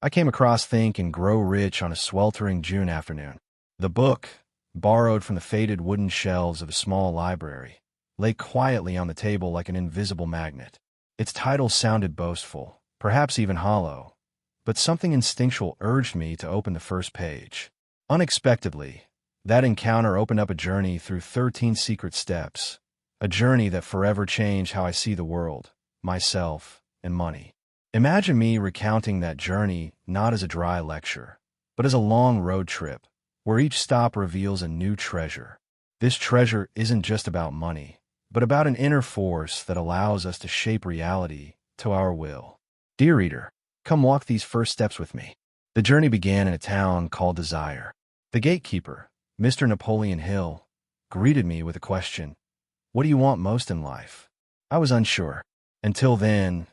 I came across Think and Grow Rich on a sweltering June afternoon. The book, borrowed from the faded wooden shelves of a small library, lay quietly on the table like an invisible magnet. Its title sounded boastful, perhaps even hollow, but something instinctual urged me to open the first page. Unexpectedly, that encounter opened up a journey through 13 secret steps, a journey that forever changed how I see the world, myself, and money. Imagine me recounting that journey not as a dry lecture, but as a long road trip, where each stop reveals a new treasure. This treasure isn't just about money, but about an inner force that allows us to shape reality to our will. Dear reader, come walk these first steps with me. The journey began in a town called Desire. The gatekeeper, Mr. Napoleon Hill, greeted me with a question: "What do you want most in life?" I was unsure. Until then,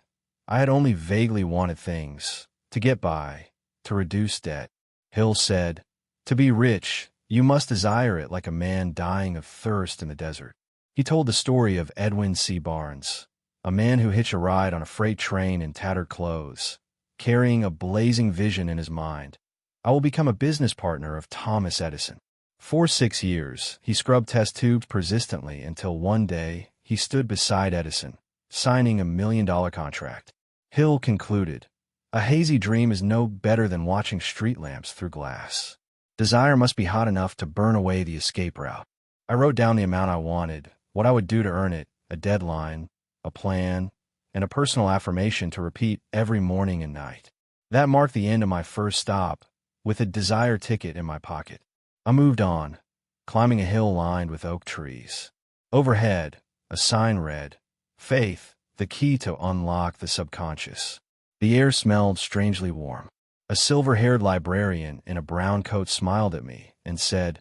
I had only vaguely wanted things: to get by, to reduce debt. Hill said, "To be rich, you must desire it like a man dying of thirst in the desert." He told the story of Edwin C. Barnes, a man who hitched a ride on a freight train in tattered clothes, carrying a blazing vision in his mind. "I will become a business partner of Thomas Edison." For 6 years, he scrubbed test tubes persistently until one day he stood beside Edison, signing $1 million contract. Hill concluded, "A hazy dream is no better than watching street lamps through glass. Desire must be hot enough to burn away the escape route." I wrote down the amount I wanted, what I would do to earn it, a deadline, a plan, and a personal affirmation to repeat every morning and night. That marked the end of my first stop, with a Desire ticket in my pocket. I moved on, climbing a hill lined with oak trees. Overhead, a sign read, "Faith, the key to unlock the subconscious." The air smelled strangely warm. A silver-haired librarian in a brown coat smiled at me and said,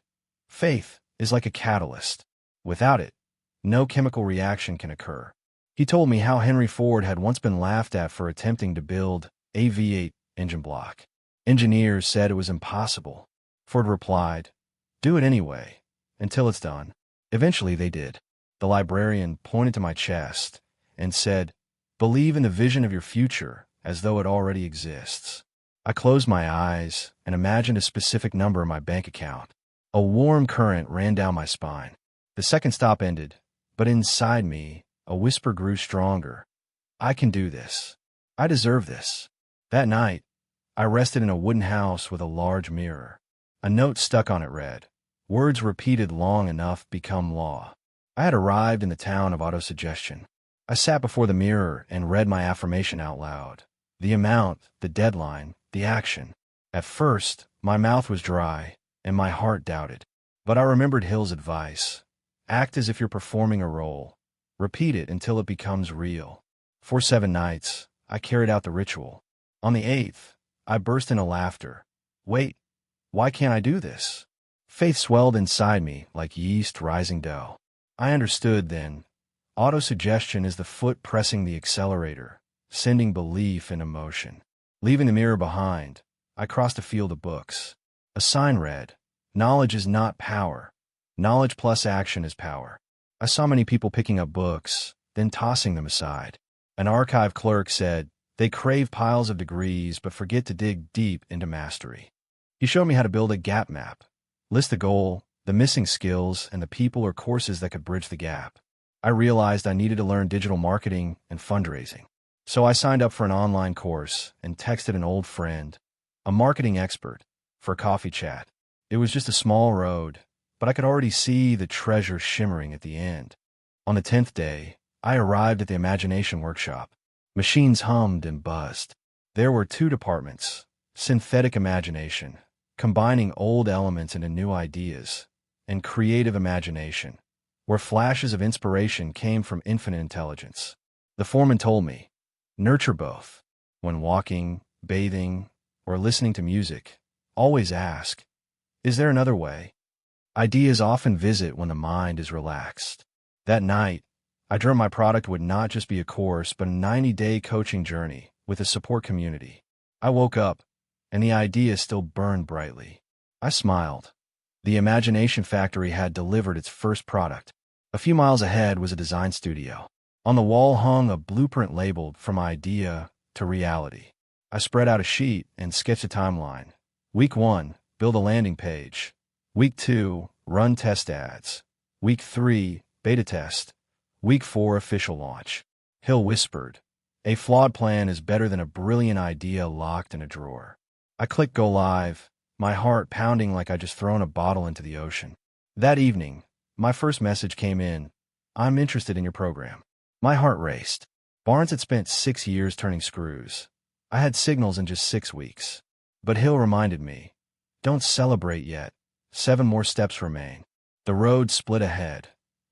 "Faith is like a catalyst. Without it, no chemical reaction can occur." He told me how Henry Ford had once been laughed at for attempting to build a V8 engine block. Engineers said it was impossible. Ford replied, "Do it anyway, until it's done." Eventually they did. The librarian pointed to my chest and said, "Believe in the vision of your future as though it already exists." I closed my eyes and imagined a specific number in my bank account. A warm current ran down my spine. The second stop ended, but inside me, a whisper grew stronger. "I can do this. I deserve this." That night, I rested in a wooden house with a large mirror. A note stuck on it read, "Words repeated long enough become law." I had arrived in the town of autosuggestion. I sat before the mirror and read my affirmation out loud. The amount, the deadline, the action. At first, my mouth was dry, and my heart doubted. But I remembered Hill's advice. Act as if you're performing a role. Repeat it until it becomes real. For 7 nights, I carried out the ritual. On the 8th, I burst into laughter. Wait, why can't I do this? Faith swelled inside me like yeast rising dough. I understood then. Autosuggestion is the foot pressing the accelerator, sending belief into motion. Leaving the mirror behind, I crossed a field of books. A sign read, "Knowledge is not power. Knowledge plus action is power." I saw many people picking up books, then tossing them aside. An archive clerk said, "They crave piles of degrees but forget to dig deep into mastery." He showed me how to build a gap map. List the goal, the missing skills, and the people or courses that could bridge the gap. I realized I needed to learn digital marketing and fundraising. So I signed up for an online course and texted an old friend, a marketing expert, for a coffee chat. It was just a small road, but I could already see the treasure shimmering at the end. On the 10th day, I arrived at the imagination workshop. Machines hummed and buzzed. There were 2 departments: synthetic imagination, combining old elements into new ideas, and creative imagination, where flashes of inspiration came from infinite intelligence. The foreman told me, "Nurture both. When walking, bathing, or listening to music, always ask, is there another way?" Ideas often visit when the mind is relaxed. That night, I dreamt my product would not just be a course, but a 90-day coaching journey with a support community. I woke up, and the idea still burned brightly. I smiled. The Imagination Factory had delivered its first product. A few miles ahead was a design studio. On the wall hung a blueprint labeled "From Idea to Reality." I spread out a sheet and sketched a timeline. Week 1, build a landing page. Week 2, run test ads. Week 3, beta test. Week 4, official launch. Hill whispered, "A flawed plan is better than a brilliant idea locked in a drawer." I clicked go live, my heart pounding like I'd just thrown a bottle into the ocean. That evening, my first message came in. "I'm interested in your program." My heart raced. Barnes had spent 6 years turning screws. I had signals in just 6 weeks. But Hill reminded me, "Don't celebrate yet. 7 more steps remain." The road split ahead.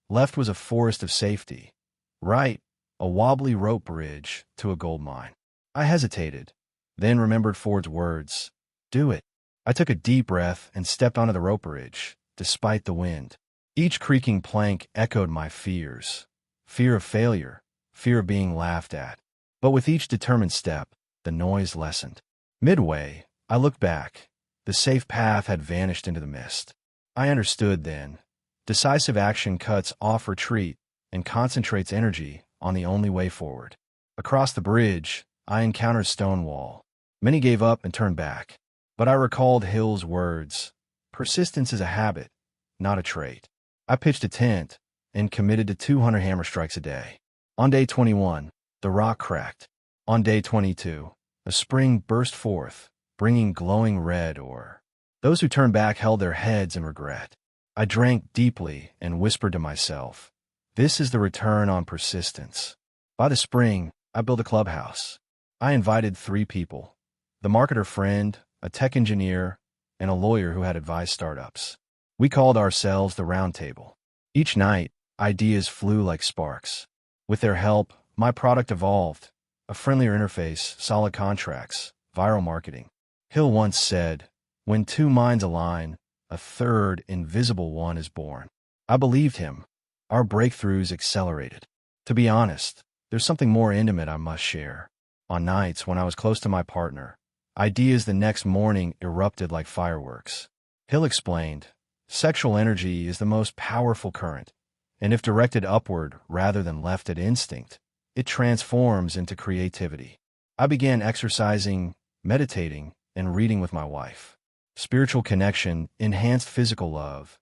Left was a forest of safety. Right, a wobbly rope bridge to a gold mine. I hesitated, then remembered Ford's words, "Do it." I took a deep breath and stepped onto the rope bridge, despite the wind. Each creaking plank echoed my fears. Fear of failure, fear of being laughed at. But with each determined step, the noise lessened. Midway, I looked back. The safe path had vanished into the mist. I understood then. Decisive action cuts off retreat and concentrates energy on the only way forward. Across the bridge, I encountered Stonewall. Many gave up and turned back. But I recalled Hill's words, "Persistence is a habit, not a trait." I pitched a tent and committed to 200 hammer strikes a day. On day 21, the rock cracked. On day 22, a spring burst forth, bringing glowing red ore. Those who turned back held their heads in regret. I drank deeply and whispered to myself, "This is the return on persistence." By the spring, I built a clubhouse. I invited 3 people, the marketer friend, a tech engineer, and a lawyer who had advised startups. We called ourselves the Round Table. Each night, ideas flew like sparks. With their help, my product evolved. A friendlier interface, solid contracts, viral marketing. Hill once said, "When 2 minds align, a third invisible one is born." I believed him. Our breakthroughs accelerated. To be honest, there's something more intimate I must share. On nights when I was close to my partner, ideas the next morning erupted like fireworks. Hill explained, "Sexual energy is the most powerful current, and if directed upward rather than left at instinct, it transforms into creativity." I began exercising, meditating, and reading with my wife. Spiritual connection enhanced physical love,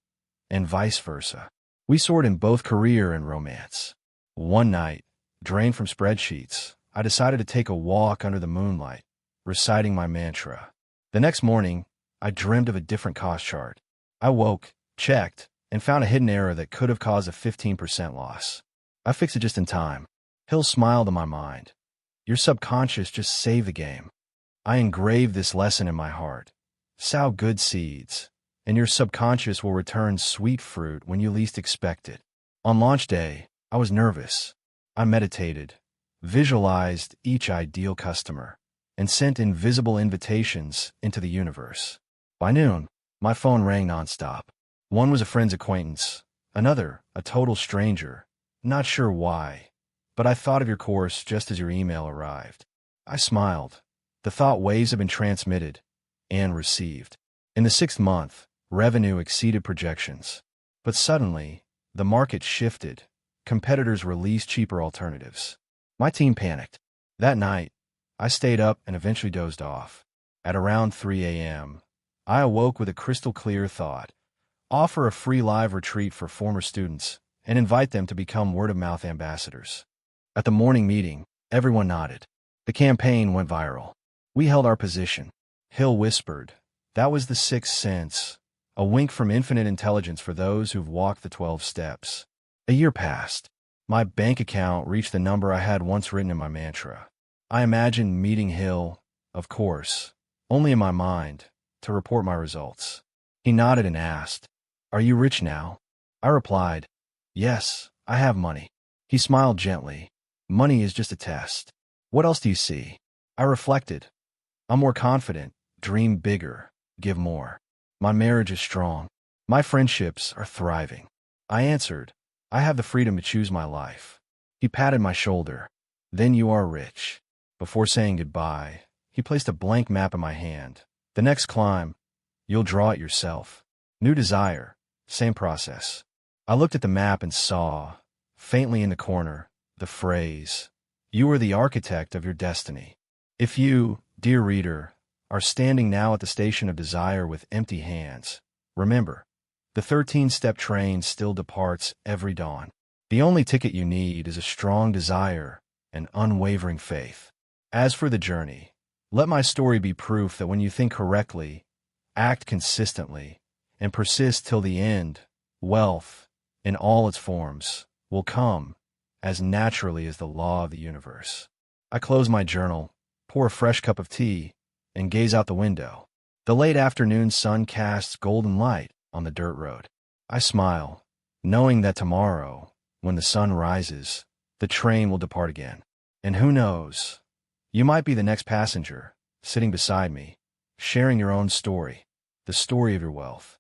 and vice versa. We soared in both career and romance. One night, drained from spreadsheets, I decided to take a walk under the moonlight, reciting my mantra. The next morning, I dreamed of a different cost chart. I woke, checked, and found a hidden error that could have caused a 15% loss. I fixed it just in time. Hill smiled in my mind. "Your subconscious just saved the game." I engraved this lesson in my heart. Sow good seeds, and your subconscious will return sweet fruit when you least expect it. On launch day, I was nervous. I meditated, visualized each ideal customer, and sent invisible invitations into the universe. By noon, my phone rang nonstop. One was a friend's acquaintance, another a total stranger. Not sure why, but I thought of your course just as your email arrived. I smiled. The thought waves have been transmitted and received. In the 6th month, revenue exceeded projections. But suddenly, the market shifted. Competitors released cheaper alternatives. My team panicked. That night, I stayed up and eventually dozed off. At around 3 a.m., I awoke with a crystal clear thought. Offer a free live retreat for former students and invite them to become word-of-mouth ambassadors. At the morning meeting, everyone nodded. The campaign went viral. We held our position. Hill whispered, "That was the 6th sense, a wink from infinite intelligence for those who've walked the 12 steps." A year passed. My bank account reached the number I had once written in my mantra. I imagined meeting Hill, of course, only in my mind, to report my results. He nodded and asked, "Are you rich now?" I replied, "Yes, I have money." He smiled gently. "Money is just a test. What else do you see?" I reflected. "I'm more confident, dream bigger, give more. My marriage is strong. My friendships are thriving." I answered, "I have the freedom to choose my life." He patted my shoulder. "Then you are rich." Before saying goodbye, he placed a blank map in my hand. "The next climb, you'll draw it yourself." New desire, same process. I looked at the map and saw, faintly in the corner, the phrase, "You are the architect of your destiny." If you, Dear reader, are standing now at the station of desire with empty hands. Remember, the 13-step train still departs every dawn. The only ticket you need is a strong desire and unwavering faith. As for the journey, let my story be proof that when you think correctly, act consistently, and persist till the end, wealth, in all its forms, will come as naturally as the law of the universe. I close my journal, pour a fresh cup of tea, and gaze out the window. The late afternoon sun casts golden light on the dirt road. I smile, knowing that tomorrow, when the sun rises, the train will depart again. And who knows, you might be the next passenger, sitting beside me, sharing your own story, the story of your wealth.